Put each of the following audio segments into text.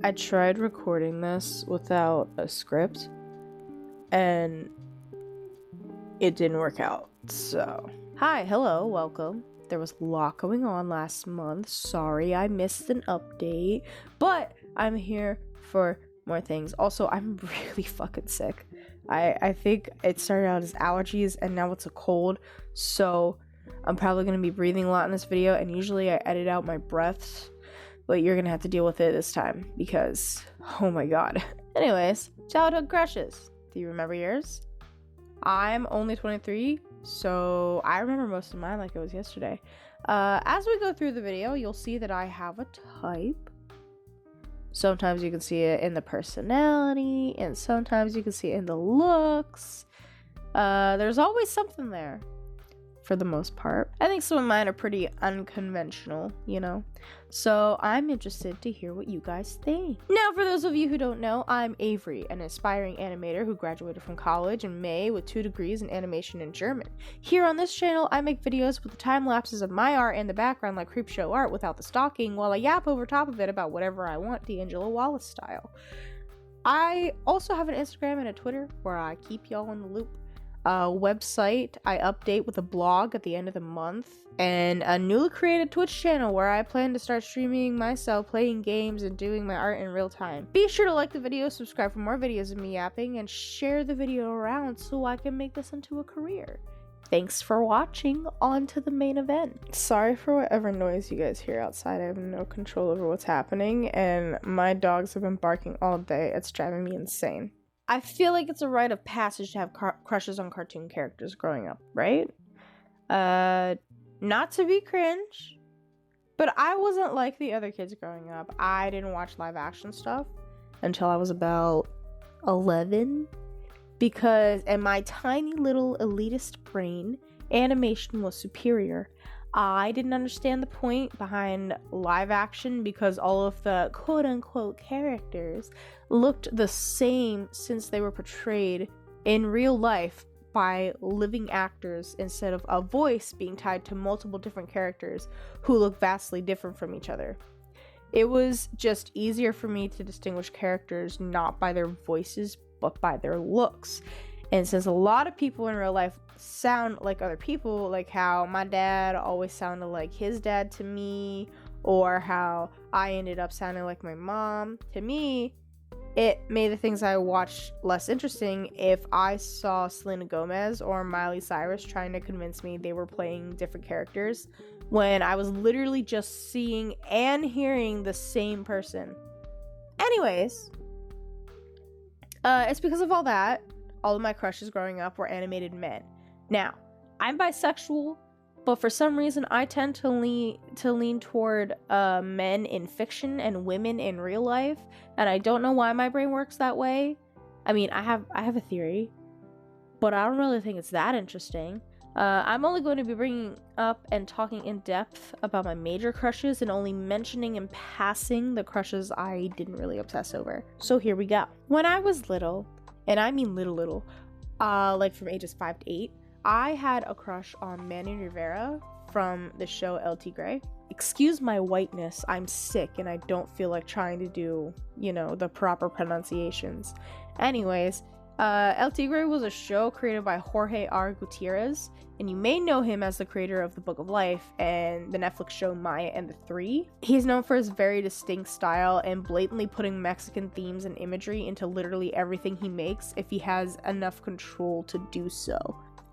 I tried recording this without a script and it didn't work out. So, hi, hello, welcome. There was a lot going on last month. Sorry I missed an update, but I'm here for more things. Also, I'm really fucking sick. I think it started out as allergies and now it's a cold. So, I'm probably going to be breathing a lot in this video, and usually I edit out my breaths, but you're gonna have to deal with it this time because, oh my god. Anyways, childhood crushes. Do you remember yours? I'm only 23, so I remember most of mine like it was yesterday. As we go through the video, you'll see that I have a type. Sometimes you can see it in the personality, and sometimes you can see it in the looks. There's always something there. For the most part. I think some of mine are pretty unconventional, you know? So I'm interested to hear what you guys think. Now, for those of you who don't know, I'm Avery, an aspiring animator who graduated from college in May with 2 degrees in animation and German. Here on this channel, I make videos with the time lapses of my art in the background like Creepshow art without the stalking, while I yap over top of it about whatever I want, D'Angelo Wallace style. I also have an Instagram and a Twitter where I keep y'all in the loop. Website I update with a blog at the end of the month, and a newly created Twitch channel where I plan to start streaming myself playing games and doing my art in real time. Be sure to like the video, subscribe for more videos of me yapping, and share the video around so I can make this into a career. Thanks for watching. On to the main event. Sorry for whatever noise you guys hear outside. I have no control over what's happening, and my dogs have been barking all day. It's driving me insane. I feel like it's a rite of passage to have crushes on cartoon characters growing up, right? Not to be cringe, but I wasn't like the other kids growing up. I didn't watch live action stuff until I was about 11, because in my tiny little elitist brain, animation was superior. I didn't understand the point behind live action because all of the quote-unquote characters looked the same since they were portrayed in real life by living actors instead of a voice being tied to multiple different characters who look vastly different from each other. It was just easier for me to distinguish characters not by their voices but by their looks. And since a lot of people in real life sound like other people, like how my dad always sounded like his dad to me, or how I ended up sounding like my mom, to me, it made the things I watched less interesting if I saw Selena Gomez or Miley Cyrus trying to convince me they were playing different characters when I was literally just seeing and hearing the same person. Anyways, it's because of all that. All of my crushes growing up were animated men. Now, I'm bisexual, but for some reason I tend to lean toward men in fiction and women in real life, and I don't know why my brain works that way. I mean, I have a theory, but I don't really think it's that interesting. I'm only going to be bringing up and talking in depth about my major crushes and only mentioning in passing the crushes I didn't really obsess over. So here we go. When I was little, and I mean little, like from ages 5 to 8, I had a crush on Manny Rivera from the show El Tigre. Excuse my whiteness, I'm sick and I don't feel like trying to do, the proper pronunciations. Anyways, El Tigre was a show created by Jorge R. Gutierrez, and you may know him as the creator of The Book of Life and the Netflix show Maya and the Three. He's known for his very distinct style and blatantly putting Mexican themes and imagery into literally everything he makes if he has enough control to do so.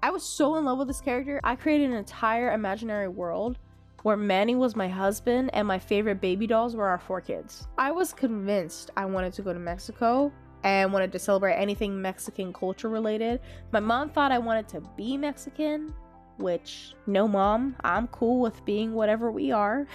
I was so in love with this character, I created an entire imaginary world where Manny was my husband and my favorite baby dolls were our 4 kids. I was convinced I wanted to go to Mexico and wanted to celebrate anything Mexican culture related. My mom thought I wanted to be Mexican, which, no mom, I'm cool with being whatever we are.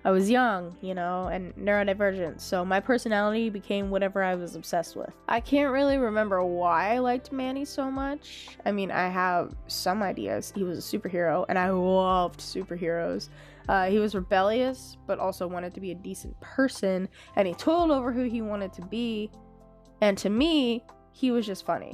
I was young, and neurodivergent, so my personality became whatever I was obsessed with. I can't really remember why I liked Manny so much. I mean, I have some ideas. He was a superhero, and I loved superheroes. He was rebellious, but also wanted to be a decent person, and he told over who he wanted to be. And to me, he was just funny.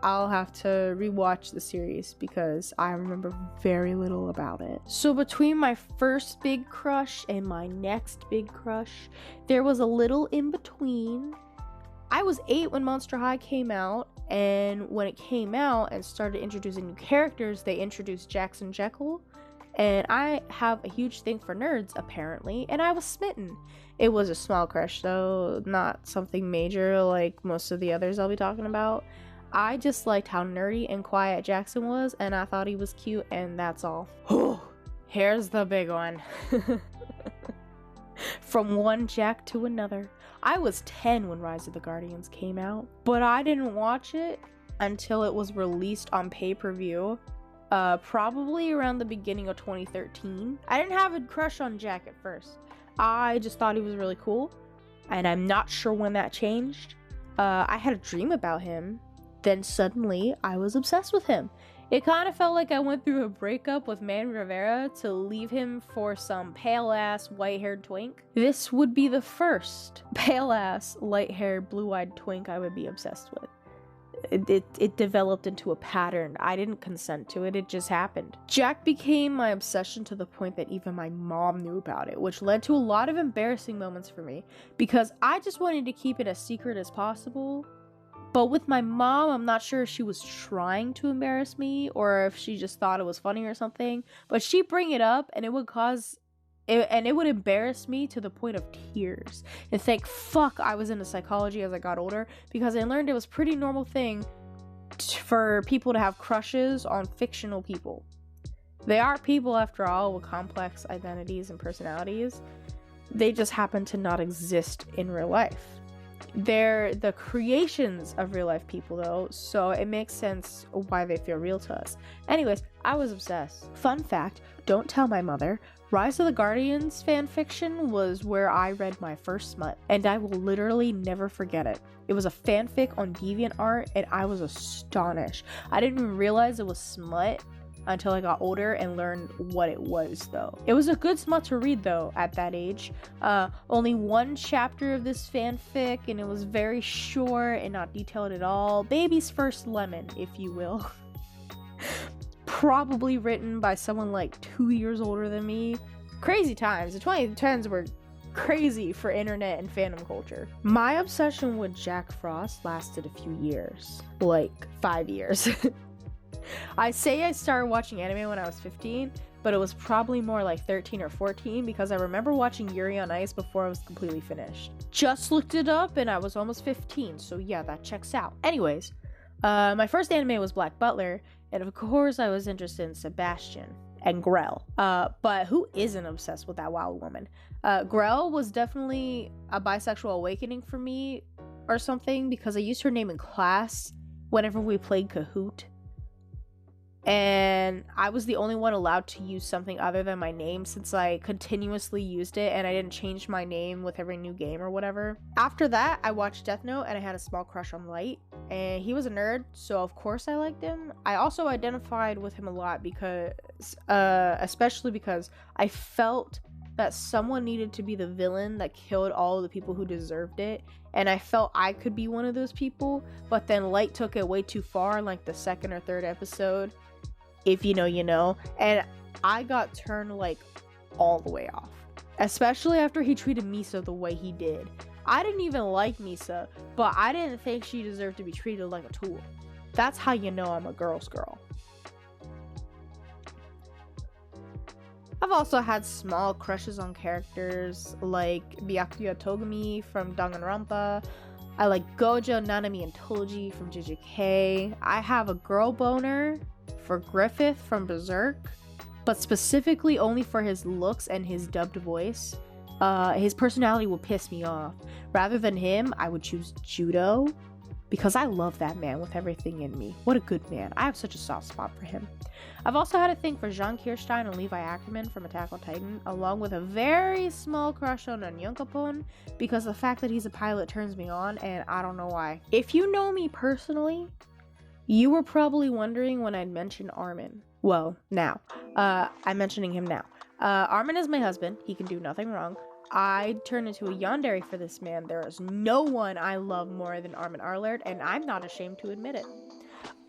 I'll have to rewatch the series because I remember very little about it. So between my first big crush and my next big crush, there was a little in between. I was 8 when Monster High came out, and when it came out and started introducing new characters, they introduced Jackson Jekyll, and I have a huge thing for nerds, apparently, and I was smitten. It was a small crush, though, not something major like most of the others I'll be talking about. I just liked how nerdy and quiet Jackson was, and I thought he was cute, and that's all. Here's the big one. From one Jack to another. I was 10 when Rise of the Guardians came out, but I didn't watch it until it was released on pay-per-view, probably around the beginning of 2013. I didn't have a crush on Jack at first. I just thought he was really cool, and I'm not sure when that changed. I had a dream about him, then suddenly I was obsessed with him. It kind of felt like I went through a breakup with Man Rivera to leave him for some pale-ass, white-haired twink. This would be the first pale-ass, light-haired, blue-eyed twink I would be obsessed with. It developed into a pattern. I didn't consent to it, it just happened. Jack became my obsession to the point that even my mom knew about it, which led to a lot of embarrassing moments for me, because I just wanted to keep it as secret as possible. But with my mom, I'm not sure if she was trying to embarrass me or if she just thought it was funny or something. But she'd bring it up and it would embarrass me to the point of tears. And thank fuck I was into psychology as I got older, because I learned it was a pretty normal thing for people to have crushes on fictional people. They are people, after all, with complex identities and personalities. They just happen to not exist in real life. They're the creations of real life people, though, so it makes sense why they feel real to us. Anyways, I was obsessed. Fun fact, don't tell my mother, Rise of the Guardians fanfiction was where I read my first smut, and I will literally never forget it. It was a fanfic on DeviantArt, and I was astonished. I didn't even realize it was smut until I got older and learned what it was, though. It was a good smut to read, though, at that age. Only one chapter of this fanfic, and it was very short and not detailed at all. Baby's first lemon, if you will. Probably written by someone like 2 years older than me. Crazy times. The 2010s were crazy for internet and fandom culture. My obsession with Jack Frost lasted a few years. Like 5 years. I say I started watching anime when I was 15, but it was probably more like 13 or 14 because I remember watching Yuri on Ice before I was completely finished. Just looked it up and I was almost 15, so yeah, that checks out. Anyways, my first anime was Black Butler, and of course I was interested in Sebastian and Grell. But who isn't obsessed with that wild woman? Grell was definitely a bisexual awakening for me or something, because I used her name in class whenever we played Kahoot. And I was the only one allowed to use something other than my name, since I continuously used it and I didn't change my name with every new game or whatever. After that, I watched Death Note and I had a small crush on Light, and he was a nerd, so of course I liked him. I also identified with him a lot because, especially because I felt that someone needed to be the villain that killed all of the people who deserved it, and I felt I could be one of those people, but then Light took it way too far in like the second or third episode. If you know, you know. And I got turned like all the way off. Especially after he treated Misa the way he did. I didn't even like Misa, but I didn't think she deserved to be treated like a tool. That's how you know I'm a girl's girl. I've also had small crushes on characters like Byakuya Togumi from Danganronpa. I like Gojo, Nanami, and Toji from JJK. I have a girl boner for Griffith from Berserk, but specifically only for his looks and his dubbed voice. His personality will piss me off. Rather than him, I would choose Judo, because I love that man with everything in me. What a good man. I have such a soft spot for him. I've also had a thing for Jean Kirstein and Levi Ackerman from Attack on Titan, along with a very small crush on Onyonkapon, because the fact that he's a pilot turns me on, and I don't know why. If you know me personally, you were probably wondering when I'd mention Armin. Well, now. I'm mentioning him now. Armin is my husband. He can do nothing wrong. I'd turn into a yandere for this man. There is no one I love more than Armin Arlert, and I'm not ashamed to admit it.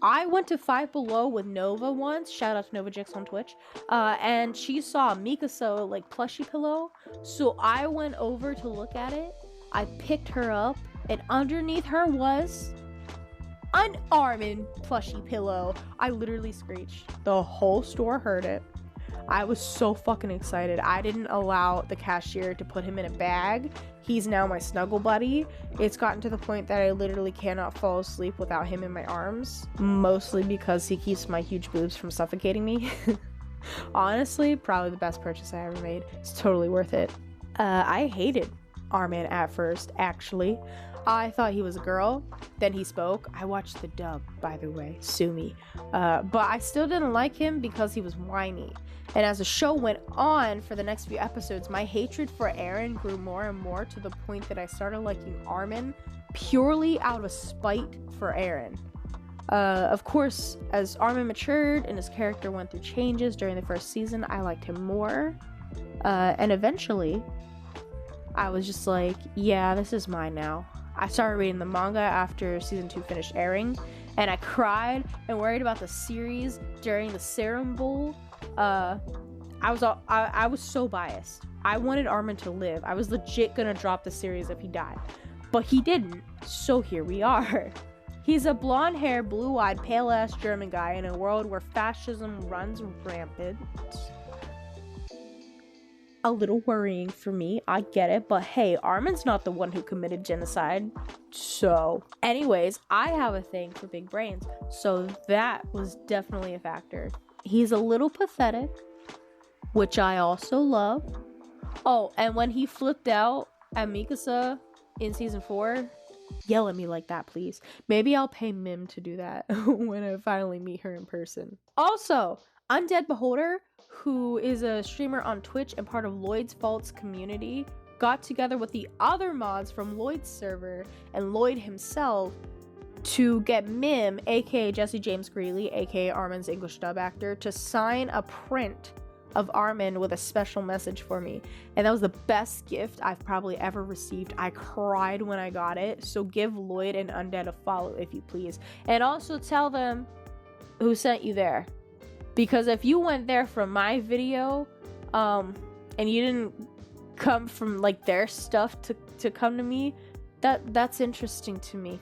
I went to Five Below with Nova once. Shout out to Nova Jix on Twitch. And she saw a Mikasa like plushie pillow. So I went over to look at it. I picked her up, and underneath her was an Armin plushie pillow. I literally screeched. The whole store heard it. I was so fucking excited. I didn't allow the cashier to put him in a bag. He's now my snuggle buddy. It's gotten to the point that I literally cannot fall asleep without him in my arms. Mostly because he keeps my huge boobs from suffocating me. Honestly, probably the best purchase I ever made. It's totally worth it. I hated Armin at first, actually. I thought he was a girl. Then he spoke. I watched the dub, by the way. Sue me. But I still didn't like him because he was whiny. And as the show went on for the next few episodes, my hatred for Eren grew more and more to the point that I started liking Armin purely out of spite for Eren. Of course, as Armin matured and his character went through changes during the first season, I liked him more. And eventually, I was just like, yeah, this is mine now. I started reading the manga after season 2 finished airing, and I cried and worried about the series during the Serum Bowl. I was so biased. I wanted Armin to live. I was legit gonna drop the series if he died, but he didn't. So here we are. He's a blonde-haired, blue-eyed, pale-ass German guy in a world where fascism runs rampant. A little worrying for me, I get it, but hey, Armin's not the one who committed genocide. So, anyways, I have a thing for big brains, so that was definitely a factor. He's a little pathetic, which I also love. Oh, and when he flipped out at Mikasa in season 4, yell at me like that, please. Maybe I'll pay Mim to do that when I finally meet her in person. Also, Undead Beholder, who is a streamer on Twitch and part of Lloyd's Faults community, got together with the other mods from Lloyd's server and Lloyd himself to get Mim, aka Jesse James Greeley, aka Armin's English dub actor, to sign a print of Armin with a special message for me. And that was the best gift I've probably ever received. I cried when I got it. So give Lloyd and Undead a follow if you please. And also tell them who sent you there. Because if you went there from my video, and you didn't come from like their stuff to come to me, that's interesting to me.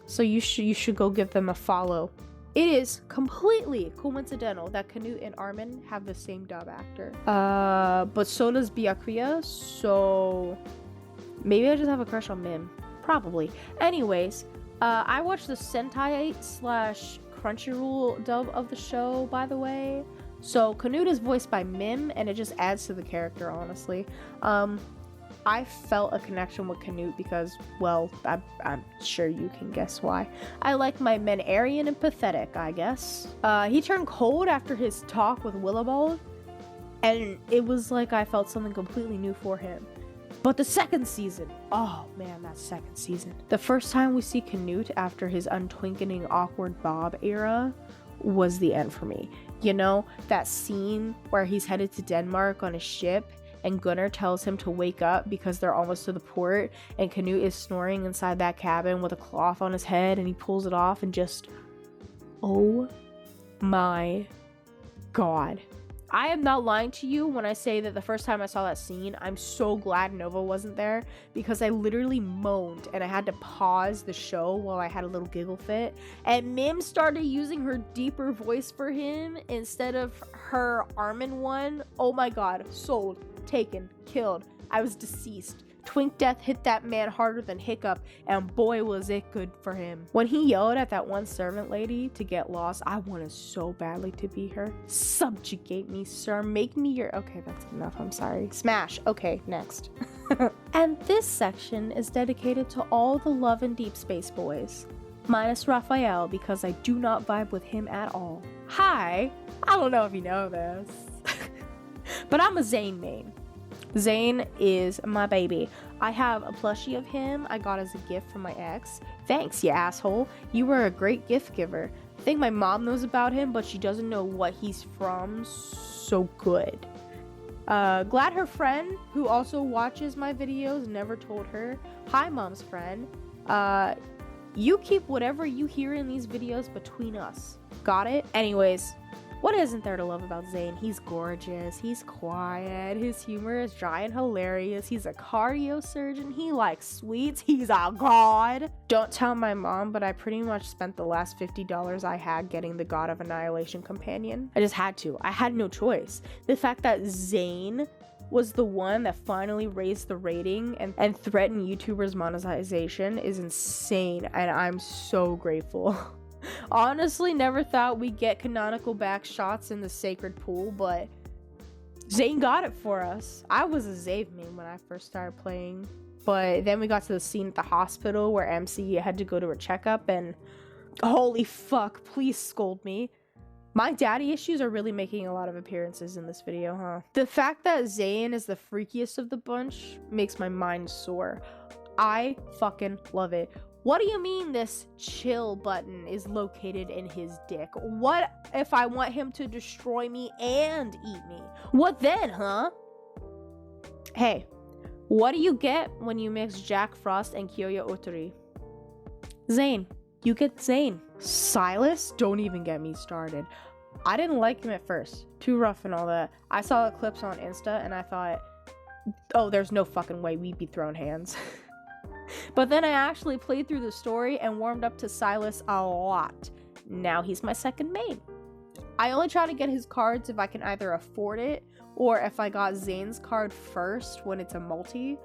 So you should go give them a follow. It is completely coincidental that Canute and Armin have the same dub actor. But so does Byakuya, so maybe I just have a crush on Mim. Probably. Anyways, I watched the Sentai / Crunchyroll dub of the show, by the way. So Canute is voiced by Mim, and it just adds to the character, honestly. I felt a connection with Canute because, well, I'm sure you can guess why. I like my men Aryan and pathetic, I guess. He turned cold after his talk with Willibald, and it was like I felt something completely new for him. But the second season, oh man, that second season. The first time we see Canute after his untwinkling awkward Bob era was the end for me. You know, that scene where he's headed to Denmark on a ship and Gunnar tells him to wake up because they're almost to the port, and Canute is snoring inside that cabin with a cloth on his head, and he pulls it off and just, oh my god. I am not lying to you when I say that the first time I saw that scene, I'm so glad Nova wasn't there, because I literally moaned and I had to pause the show while I had a little giggle fit. And Mim started using her deeper voice for him instead of her Armin one. Oh my god, sold, taken, killed. I was deceased. Twink Death hit that man harder than Hiccup, and boy was it good for him. When he yelled at that one servant lady to get lost, I wanted so badly to be her. Subjugate me, sir. Make me your... Okay, that's enough. I'm sorry. Smash. Okay, next. And this section is dedicated to all the Love and Deep Space boys. Minus Raphael, because I do not vibe with him at all. Hi! I don't know if you know this, but I'm a Zane main. Zane is my baby. I have a plushie of him I got as a gift from my ex. Thanks, you asshole. You were a great gift giver. I think my mom knows about him, but she doesn't know what he's from, so good. Glad her friend, who also watches my videos, never told her. Hi, mom's friend. You keep whatever you hear in these videos between us. Got it? Anyways, what isn't there to love about Zayn? He's gorgeous, he's quiet, his humor is dry and hilarious, he's a cardio surgeon, he likes sweets, he's a god. Don't tell my mom, but I pretty much spent the last $50 I had getting the God of Annihilation companion. I just had to. I had no choice. The fact that Zayn was the one that finally raised the rating and threatened YouTubers' monetization is insane, and I'm so grateful. Honestly, never thought we'd get canonical back shots in the sacred pool, but Zayn got it for us. I was a Zave main when I first started playing, but then we got to the scene at the hospital where MC had to go to a checkup, and holy fuck, please scold me. My daddy issues are really making a lot of appearances in this video, huh? The fact that Zayn is the freakiest of the bunch makes my mind sore. I fucking love it. What do you mean this chill button is located in his dick? What if I want him to destroy me and eat me? What then, huh? Hey, what do you get when you mix Jack Frost and Kyoya Otori? Zayn. You get Zayn. Silas? Don't even get me started. I didn't like him at first. Too rough and all that. I saw the clips on Insta and I thought, oh, there's no fucking way we'd be throwing hands. But then I actually played through the story and warmed up to Silas a lot. Now he's my second main. I only try to get his cards if I can either afford it or if I got Zayn's card first when it's a multi.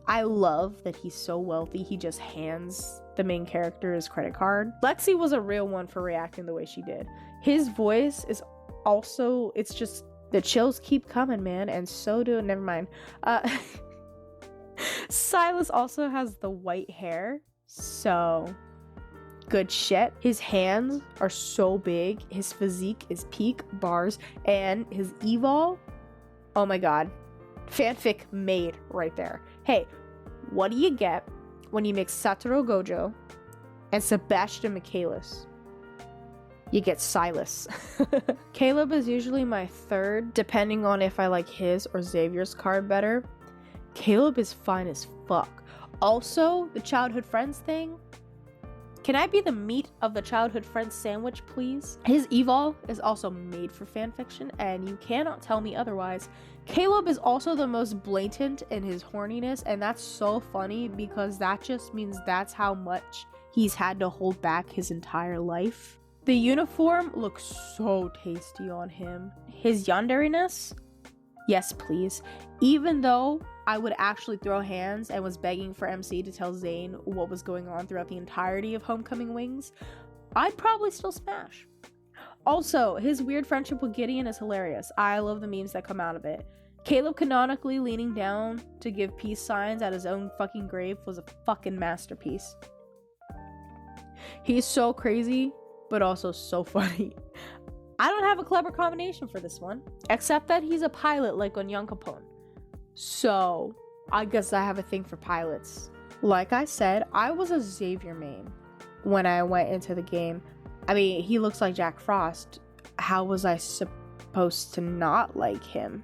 I love that he's so wealthy, he just hands the main character his credit card. Lexi was a real one for reacting the way she did. His voice is also, it's just, the chills keep coming, man, and so do, never mind. Silas also has the white hair, so good shit. His hands are so big, his physique is peak bars, and his evol, oh my god. Fanfic made right there. Hey, what do you get when you mix Satoru Gojo and Sebastian Michaelis? You get Silas. Caleb is usually my third, depending on if I like his or Xavier's card better. Caleb is fine as fuck. Also, the childhood friends thing. Can I be the meat of the childhood friends sandwich, please? His evol is also made for fanfiction, and you cannot tell me otherwise. Caleb is also the most blatant in his horniness, and that's so funny because that just means that's how much he's had to hold back his entire life. The uniform looks so tasty on him. His yanderiness? Yes, please. Even though I would actually throw hands and was begging for MC to tell Zayn what was going on throughout the entirety of Homecoming Wings, I'd probably still smash. Also, his weird friendship with Gideon is hilarious. I love the memes that come out of it. Caleb canonically leaning down to give peace signs at his own fucking grave was a fucking masterpiece. He's so crazy, but also so funny. I don't have a clever combination for this one, except that he's a pilot like on Young Capone. So, I guess I have a thing for pilots. Like I said, I was a Xavier main when I went into the game. I mean, he looks like Jack Frost. How was I supposed to not like him?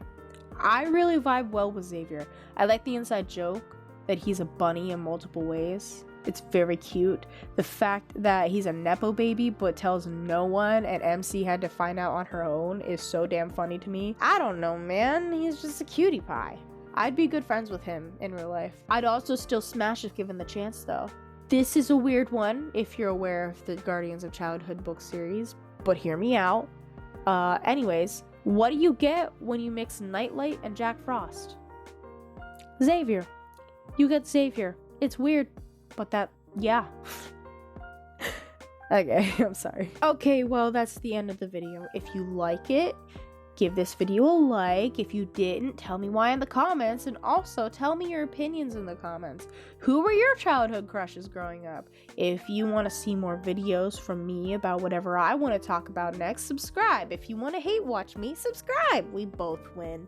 I really vibe well with Xavier. I like the inside joke that he's a bunny in multiple ways. It's very cute. The fact that he's a Nepo baby but tells no one and MC had to find out on her own is so damn funny to me. I don't know, man. He's just a cutie pie. I'd be good friends with him in real life. I'd also still smash if given the chance, though. This is a weird one if you're aware of the Guardians of Childhood book series, but hear me out. Anyways, what do you get when you mix Nightlight and Jack Frost? Xavier. You get Xavier. It's weird, but that, yeah. Okay, I'm sorry. Okay, well, that's the end of the video. If you like it, give this video a like. If you didn't, tell me why in the comments, and also tell me your opinions in the comments. Who were your childhood crushes growing up? If you want to see more videos from me about whatever I want to talk about next, subscribe. If you want to hate watch me, subscribe. We both win.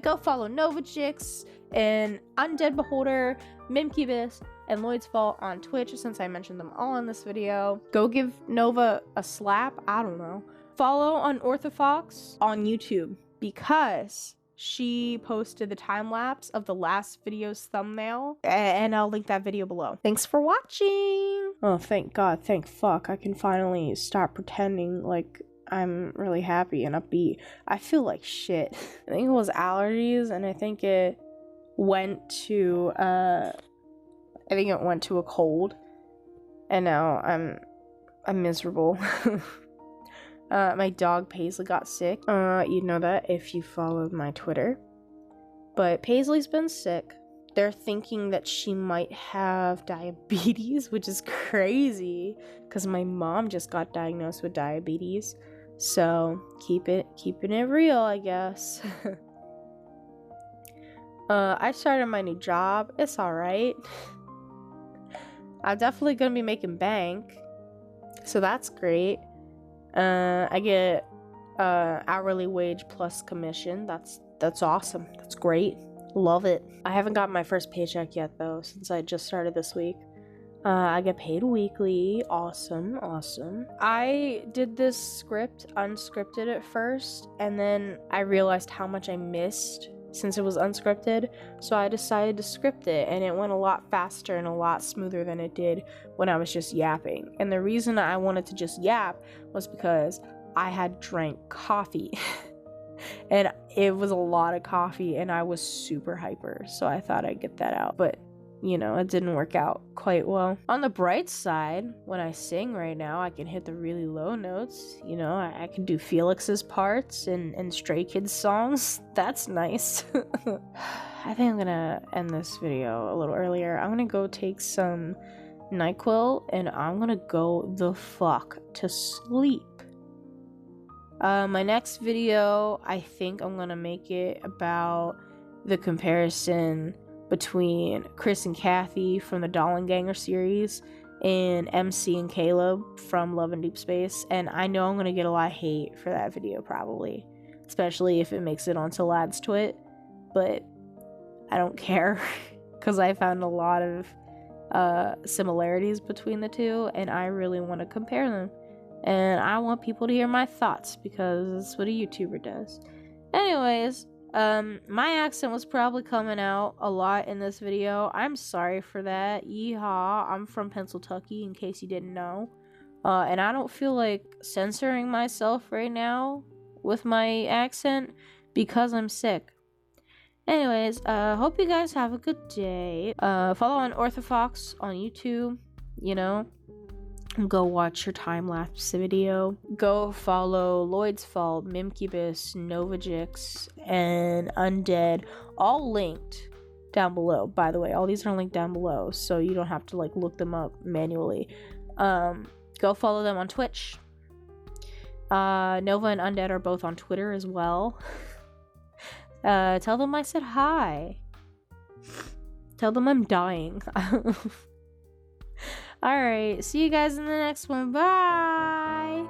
Go follow Novachix and Undead Beholder, Mimkibus, and Lloyd's Fault on Twitch, since I mentioned them all in this video. Go give Nova a slap, I don't know. Follow Unorthofox on YouTube, because she posted the time lapse of the last video's thumbnail, and I'll link that video below. Thanks for watching. Oh, thank God, thank fuck. I can finally stop pretending like I'm really happy and upbeat. I feel like shit. I think it was allergies, and I think it went to a cold, and now I'm miserable. My dog Paisley got sick. You know that if you followed my Twitter. But Paisley's been sick. They're thinking that she might have diabetes, which is crazy because my mom just got diagnosed with diabetes. So keeping it real, I guess. I started my new job. It's alright. I'm definitely gonna be making bank, so that's great. I get hourly wage plus commission. That's awesome. That's great. Love it. I haven't gotten my first paycheck yet though, since I just started this week. I get paid weekly. Awesome. I did this script unscripted at first, and then I realized how much I missed since it was unscripted, so I decided to script it, and it went a lot faster and a lot smoother than it did when I was just yapping. And the reason I wanted to just yap was because I had drank coffee and it was a lot of coffee and I was super hyper, so I thought I'd get that out, but you know, it didn't work out quite well. On the bright side, when I sing right now, I can hit the really low notes. You know, I can do Felix's parts and Stray Kids songs. That's nice. I think I'm gonna end this video a little earlier. I'm gonna go take some NyQuil and I'm gonna go the fuck to sleep. My next video, I think I'm gonna make it about the comparison between Chris and Kathy from the Dollenganger series and MC and Caleb from Love and Deep Space, and I know I'm gonna get a lot of hate for that video probably, especially if it makes it onto Lad's Twit, but I don't care because I found a lot of similarities between the two and I really want to compare them, and I want people to hear my thoughts because that's what a YouTuber does. Anyways, my accent was probably coming out a lot in this video. I'm sorry for that. Yeehaw. I'm from Pennsylvania, in case you didn't know. And I don't feel like censoring myself right now with my accent because I'm sick. Anyways, hope you guys have a good day. Follow on Orthofox on YouTube, you know. Go watch your time-lapse video. Go follow Lloyd's Fault, Mimkubus, Novajix, and Undead. All linked down below, by the way. All these are linked down below, so you don't have to like look them up manually. Go follow them on Twitch. Nova and Undead are both on Twitter as well. Tell them I said hi. Tell them I'm dying. Alright, see you guys in the next one. Bye!